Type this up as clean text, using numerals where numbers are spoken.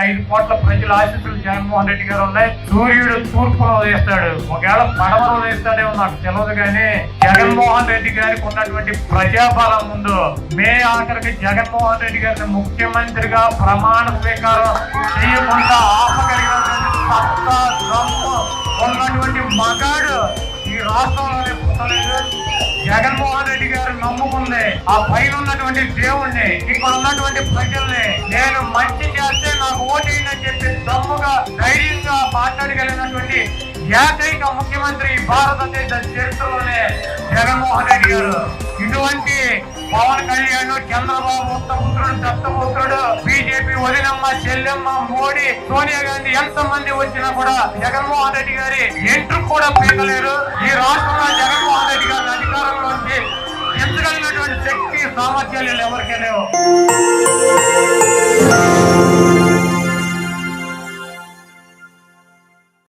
5 కోట్ల ప్రజల ఆశీస్సులు జగన్మోహన్ రెడ్డి గారు ఉన్నాయి. సూర్యుడు తూర్పులో ఉదయిస్తాడు, ఒకవేళ పడమర ఉదయిస్తాడేమో నాకు తెలియదు కానీ జగన్మోహన్ రెడ్డి గారికి ఉన్నటువంటి ప్రజాబలం ముందు మే ఆఖరికి జగన్మోహన్ రెడ్డి గారిని ముఖ్యమంత్రిగా ప్రమాణ స్వీకారం చేయకుండా ఆపగలిగినటువంటి సత్తా దమ్ము ఉన్నటువంటి మగాడు ఈ రాష్ట్రంలోనే పుట్టలేదు. జగన్మోహన్ రెడ్డి గారు నమ్ముకుంది ఆ పైన ఉన్నటువంటి దేవుణ్ణి, ఇక్కడ ఉన్నటువంటి ప్రజల్ని. నేను మంచి చేస్తే నాకు ఓటేయండి అని చెప్పి దమ్ముగా ధైర్యంగా మాట్లాడగలిగినటువంటి ఏకైక ముఖ్యమంత్రి భారతదేశ చరిత్రలోనే జగన్మోహన్ రెడ్డి గారు. ఇటువంటి పవన్ కళ్యాణ్, చంద్రబాబు ఉత్తపుత్రుడు, దత్తపుత్రుడు, బీజేపీ వదినమ్మ, చెల్లెమ్మ, మోడీ, సోనియా గాంధీ ఎంత మంది వచ్చినా కూడా జగన్మోహన్ రెడ్డి గారి ఎంట్రుకు కూడా పీకలేరు. ఈ రాష్ట్రంలో జగన్మోహన్ రెడ్డి గారిని అధికారంలోంచి ఎంచగలిగినటువంటి శక్తి, సామర్థ్యాలు ఎవరికీ లేవు.